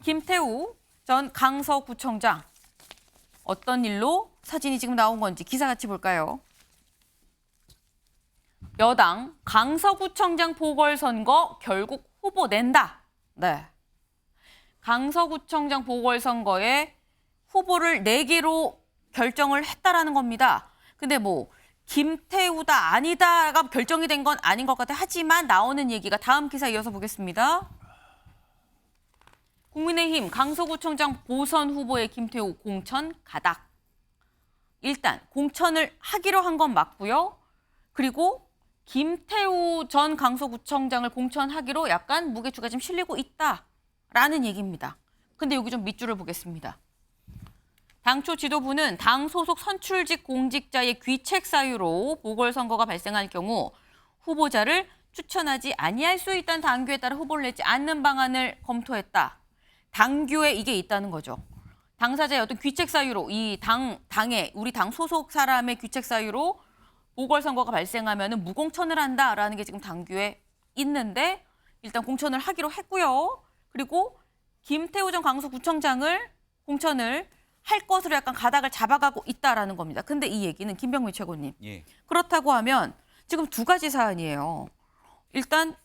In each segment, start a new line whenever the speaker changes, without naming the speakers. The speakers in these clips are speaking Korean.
김태우 전 강서구청장 어떤 일로 사진이 지금 나온 건지 기사 같이 볼까요? 여당 강서구청장 보궐선거 결국 후보 낸다. 네. 강서구청장 보궐선거에 후보를 4개로 결정을 했다라는 겁니다. 근데 뭐 김태우다 아니다가 결정이 된 건 아닌 것 같아. 하지만 나오는 얘기가 다음 기사 이어서 보겠습니다. 국민의힘 강서구청장 보선 후보의 김태우 공천 가닥. 일단 공천을 하기로 한 건 맞고요. 그리고 김태우 전 강서구청장을 공천하기로 약간 무게추가 좀 실리고 있다라는 얘기입니다. 근데 여기 좀 밑줄을 보겠습니다. 당초 지도부는 당 소속 선출직 공직자의 귀책 사유로 보궐선거가 발생할 경우 후보자를 추천하지 아니할 수 있다는 당규에 따라 후보를 내지 않는 방안을 검토했다. 당규에 이게 있다는 거죠. 당사자의 어떤 귀책 사유로 우리 당 소속 사람의 귀책 사유로 보궐선거가 발생하면 무공천을 한다라는 게 지금 당규에 있는데 일단 공천을 하기로 했고요. 그리고 김태우 전 강서구청장을 공천을 할 것으로 약간 가닥을 잡아가고 있다라는 겁니다. 근데 이 얘기는 김병미 최고님.
예. 그렇다고
그렇다고 하면 지금 두 가지 사안이에요. 일단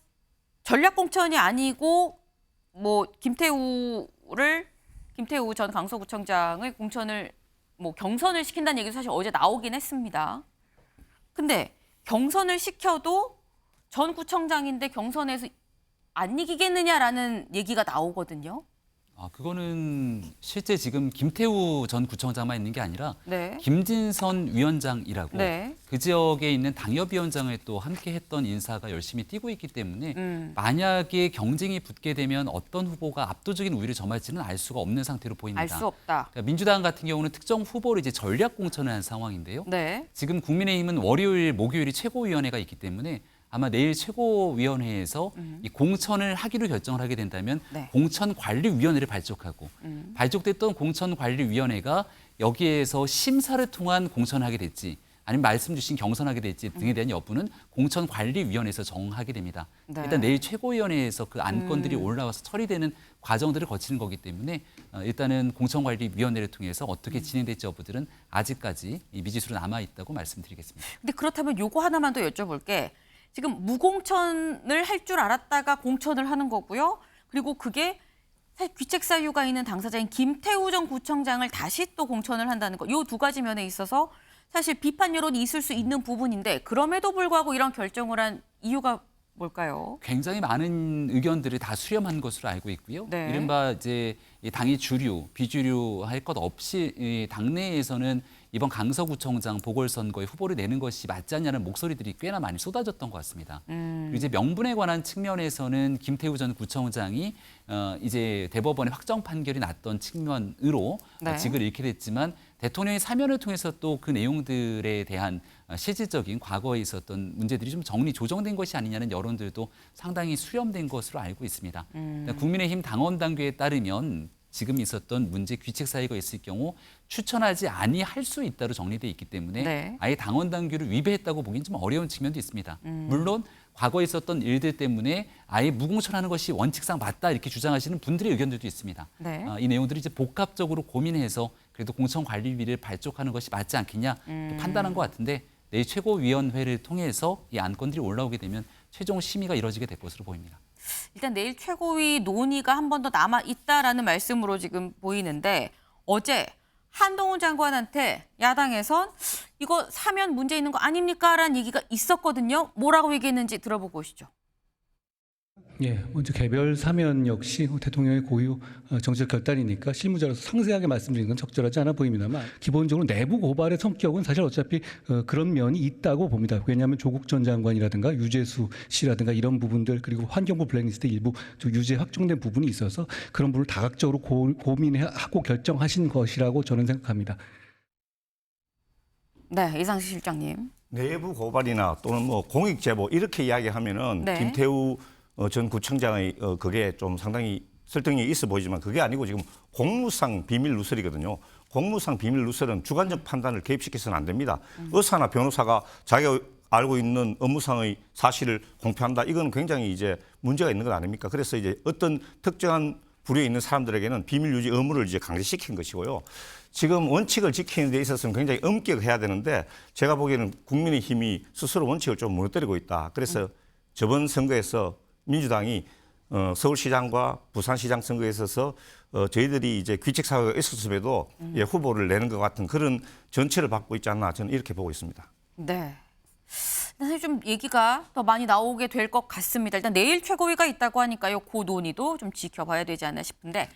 전략 공천이 아니고 뭐 김태우 전 강서구청장의 공천을 뭐 경선을 시킨다는 얘기도 사실 어제 나오긴 했습니다. 근데 경선을 시켜도 전 구청장인데 경선에서 안 이기겠느냐라는 얘기가 나오거든요.
그거는 실제 지금 김태우 전 구청장만 있는 게 아니라
네.
김진선 위원장이라고
네.
그 지역에 있는 당협위원장을 또 함께 했던 인사가 열심히 뛰고 있기 때문에 만약에 경쟁이 붙게 되면 어떤 후보가 압도적인 우위를 점할지는 알 수가 없는 상태로 보입니다.
알 수 없다.
그러니까 민주당 같은 경우는 특정 후보를 이제 전략 공천을 한 상황인데요.
네.
지금 국민의힘은 월요일, 목요일이 최고위원회가 있기 때문에 아마 내일 최고위원회에서 이 공천을 하기로 결정을 하게 된다면
네.
공천관리위원회를 발족하고 발족됐던 공천관리위원회가 여기에서 심사를 통한 공천을 하게 될지 아니면 말씀 주신 경선하게 될지 등에 대한 여부는 공천관리위원회에서 정하게 됩니다.
네.
일단 내일 최고위원회에서 그 안건들이 올라와서 처리되는 과정들을 거치는 거기 때문에 일단은 공천관리위원회를 통해서 어떻게 진행될지 여부들은 아직까지 이 미지수로 남아있다고 말씀드리겠습니다.
근데 그렇다면 요거 하나만 더 여쭤볼게. 지금 무공천을 할 줄 알았다가 공천을 하는 거고요. 그리고 그게 귀책 사유가 있는 당사자인 김태우 전 구청장을 다시 또 공천을 한다는 거. 요 두 가지 면에 있어서 사실 비판 여론이 있을 수 있는 부분인데 그럼에도 불구하고 이런 결정을 한 이유가 뭘까요?
굉장히 많은 의견들을 다 수렴한 것으로 알고 있고요.
네.
이른바 이제 이 당이 주류, 비주류 할 것 없이 이 당내에서는 이번 강서구청장 보궐선거에 후보를 내는 것이 맞지 않냐는 목소리들이 꽤나 많이 쏟아졌던 것 같습니다. 그리고 이제 명분에 관한 측면에서는 김태우 전 구청장이 이제 대법원의 확정 판결이 났던 측면으로
네.
직을 잃게 됐지만 대통령의 사면을 통해서 또 그 내용들에 대한 실질적인 과거에 있었던 문제들이 좀 정리 조정된 것이 아니냐는 여론들도 상당히 수렴된 것으로 알고 있습니다. 그러니까 국민의힘 당원 당규에 따르면 지금 있었던 문제 귀책 사유가 있을 경우 추천하지 아니할 수 있다로 정리돼 있기 때문에
네.
아예 당원 당규를 위배했다고 보기는 좀 어려운 측면도 있습니다. 물론 과거에 있었던 일들 때문에 아예 무공천하는 것이 원칙상 맞다 이렇게 주장하시는 분들의 의견들도 있습니다.
네.
이 내용들이 이제 복합적으로 고민해서 그래도 공천관리위를 발족하는 것이 맞지 않겠냐 판단한 것 같은데 내일 최고위원회를 통해서 이 안건들이 올라오게 되면 최종 심의가 이뤄지게 될 것으로 보입니다.
일단 내일 최고위 논의가 한 번 더 남아 있다라는 말씀으로 지금 보이는데 어제 한동훈 장관한테 야당에선 이거 사면 문제 있는 거 아닙니까라는 얘기가 있었거든요. 뭐라고 얘기했는지 들어보고 오시죠.
예, 먼저 개별 사면 역시 대통령의 고유 정책 결단이니까 실무자로서 상세하게 말씀드리는 건 적절하지 않아 보입니다만 기본적으로 내부 고발의 성격은 사실 어차피 그런 면이 있다고 봅니다. 왜냐하면 조국 전 장관이라든가 유재수 씨라든가 이런 부분들 그리고 환경부 블랙리스트 일부 유죄 확정된 부분이 있어서 그런 부분을 다각적으로 고민하고 결정하신 것이라고 저는 생각합니다.
네, 이상식 실장님.
내부 고발이나 또는 뭐 공익 제보 이렇게 이야기하면은
네.
김태우 전 구청장의 그게 좀 상당히 설득력이 있어 보이지만 그게 아니고 지금 공무상 비밀 누설이거든요. 공무상 비밀 누설은 주관적 판단을 개입시켜서는 안 됩니다. 의사나 변호사가 자기가 알고 있는 업무상의 사실을 공표한다. 이건 굉장히 이제 문제가 있는 것 아닙니까? 그래서 이제 어떤 특정한 부류에 있는 사람들에게는 비밀 유지 의무를 이제 강제시킨 것이고요. 지금 원칙을 지키는 데 있어서는 굉장히 엄격해야 되는데 제가 보기에는 국민의힘이 스스로 원칙을 좀 무너뜨리고 있다. 그래서 저번 선거에서 민주당이 서울시장과 부산시장 선거에 있어서 저희들이 이제 귀책 사유가 있었음에도 예, 후보를 내는 것 같은 그런 전체를 받고 있지 않나 저는 이렇게 보고 있습니다.
네. 사실 좀 얘기가 더 많이 나오게 될 것 같습니다. 일단 내일 최고위가 있다고 하니까요. 그 논의도 좀 지켜봐야 되지 않나 싶은데